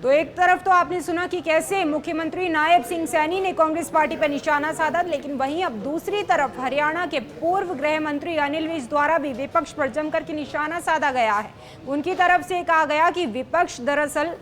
तो एक तरफ तो आपने सुना कि कैसे मुख्यमंत्री नायब सिंह सैनी ने कांग्रेस पार्टी पर निशाना साधा, लेकिन वहीं अब दूसरी तरफ हरियाणा के पूर्व गृह मंत्री अनिल विज द्वारा भी विपक्ष पर जमकर के निशाना साधा गया है। उनकी तरफ से कहा गया कि विपक्ष दरअसल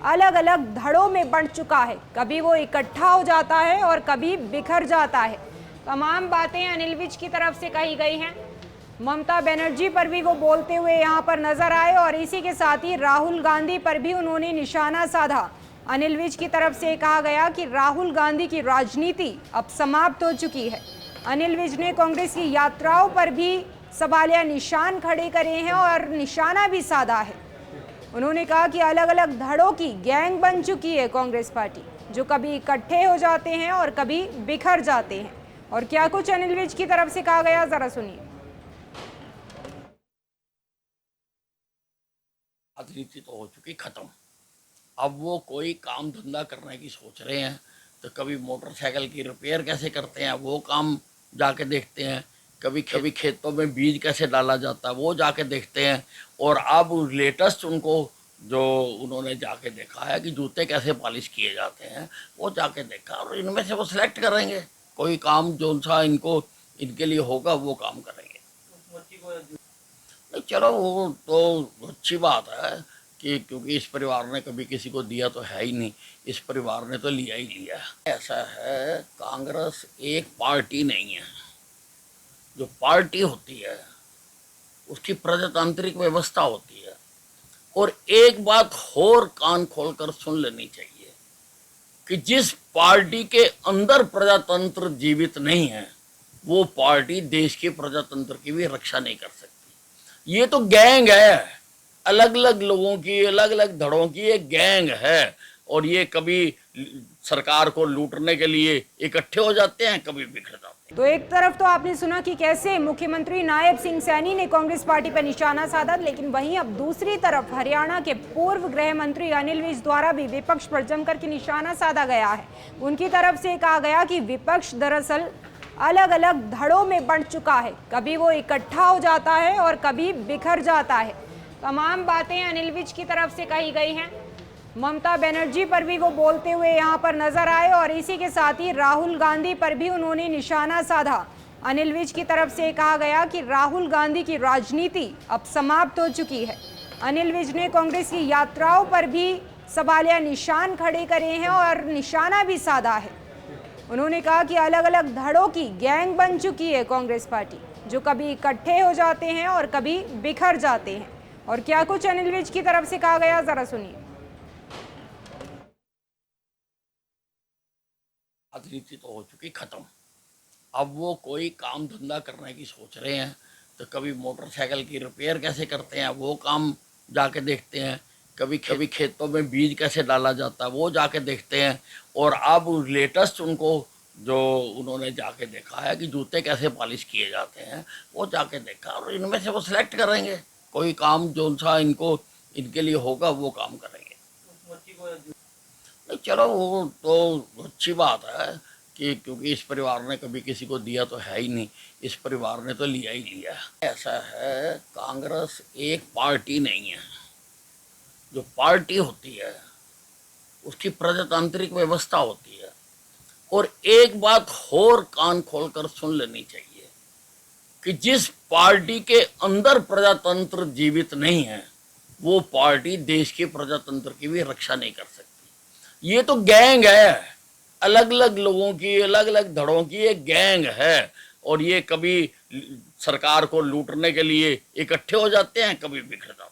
अलग अलग धड़ों में बंट चुका है, कभी वो इकट्ठा हो जाता है और कभी बिखर जाता है। तमाम बातें अनिल विज की तरफ से कही गई हैं। ममता बनर्जी पर भी वो बोलते हुए यहाँ पर नजर आए और इसी के साथ ही राहुल गांधी पर भी उन्होंने निशाना साधा। अनिल विज की तरफ से कहा गया कि राहुल गांधी की राजनीति अब समाप्त हो चुकी है। अनिल विज ने कांग्रेस की यात्राओं पर भी सवालिया निशान खड़े करे हैं और निशाना भी साधा है। उन्होंने कहा कि अलग अलग धड़ों की गैंग बन चुकी है कांग्रेस पार्टी, जो कभी इकट्ठे हो जाते हैं और कभी बिखर जाते हैं। और क्या कुछ अनिल विज की तरफ से कहा गया, जरा सुनिए। राजनीति तो हो चुकी खत्म। अब वो कोई काम धंधा करने की सोच रहे हैं तो कभी मोटरसाइकिल की रिपेयर कैसे करते हैं वो काम जाके देखते हैं, कभी कभी खेतों में बीज कैसे डाला जाता है वो जाके देखते हैं। और अब लेटेस्ट उनको जो उन्होंने जाके देखा है कि जूते कैसे पॉलिश किए जाते हैं वो जाके देखा और इनमें से वो सिलेक्ट करेंगे कोई काम जो सा इनको इनके लिए होगा वो काम करेंगे। नहीं चलो वो तो अच्छी बात है कि क्योंकि इस परिवार ने कभी किसी को दिया तो है ही नहीं, इस परिवार ने तो लिया ही लिया है। ऐसा है, कांग्रेस एक पार्टी नहीं है। जो पार्टी होती है उसकी प्रजातांत्रिक व्यवस्था होती है। और एक बात और कान खोलकर सुन लेनी चाहिए कि जिस पार्टी के अंदर प्रजातंत्र जीवित नहीं है वो पार्टी देश के प्रजातंत्र की भी रक्षा नहीं कर सकती। ये तो गैंग है, अलग अलग लोगों की, अलग अलग धड़ों की एक गैंग है। और ये कभी सरकार को लूटने के लिए इकट्ठे हो जाते हैं, कभी बिखर जाते हैं। तो एक तरफ तो आपने सुना कि कैसे मुख्यमंत्री नायब सिंह सैनी ने कांग्रेस पार्टी पर निशाना साधा, लेकिन वहीं अब दूसरी तरफ हरियाणा के पूर्व गृह मंत्री अनिल विज द्वारा भी विपक्ष पर जमकर के निशाना साधा गया है। उनकी तरफ से कहा गया कि विपक्ष दरअसल अलग अलग धड़ों में बंट चुका है, कभी वो इकट्ठा हो जाता है और कभी बिखर जाता है। तमाम बातें अनिल विज की तरफ से कही गई हैं। ममता बनर्जी पर भी वो बोलते हुए यहाँ पर नजर आए और इसी के साथ ही राहुल गांधी पर भी उन्होंने निशाना साधा। अनिल विज की तरफ से कहा गया कि राहुल गांधी की राजनीति अब समाप्त हो चुकी है। अनिल विज ने कांग्रेस की यात्राओं पर भी सवालिया निशान खड़े करे हैं और निशाना भी साधा है। उन्होंने कहा कि अलग अलग धड़ों की गैंग बन चुकी है कांग्रेस पार्टी, जो कभी इकट्ठे हो जाते हैं और कभी बिखर जाते हैं। और क्या कुछ अनिल विज की तरफ से कहा गया, जरा सुनिए। राजनीति तो हो चुकी खत्म। अब वो कोई काम धंधा करने की सोच रहे हैं तो कभी मोटरसाइकिल की रिपेयर कैसे करते हैं वो काम जाके देखते हैं, कभी कभी खेतों में बीज कैसे डाला जाता है वो जाके देखते हैं। और अब लेटेस्ट उनको जो उन्होंने जाके देखा है कि जूते कैसे पॉलिश किए जाते हैं वो जाके देखा और इनमें से वो सिलेक्ट करेंगे कोई काम जो सा इनको इनके लिए होगा वो काम करेंगे। नहीं चलो वो तो अच्छी बात है कि क्योंकि इस परिवार ने कभी किसी को दिया तो है ही नहीं, इस परिवार ने तो लिया ही लिया है। ऐसा है, कांग्रेस एक पार्टी नहीं है। जो पार्टी होती है उसकी प्रजातांत्रिक व्यवस्था होती है। और एक बात और कान खोलकर सुन लेनी चाहिए कि जिस पार्टी के अंदर प्रजातंत्र जीवित नहीं है वो पार्टी देश के प्रजातंत्र की भी रक्षा नहीं कर सकती। ये तो गैंग है, अलग अलग लोगों की, अलग अलग धड़ों की एक गैंग है। और ये कभी सरकार को लूटने के लिए इकट्ठे हो जाते हैं, कभी बिखर जाते हैं।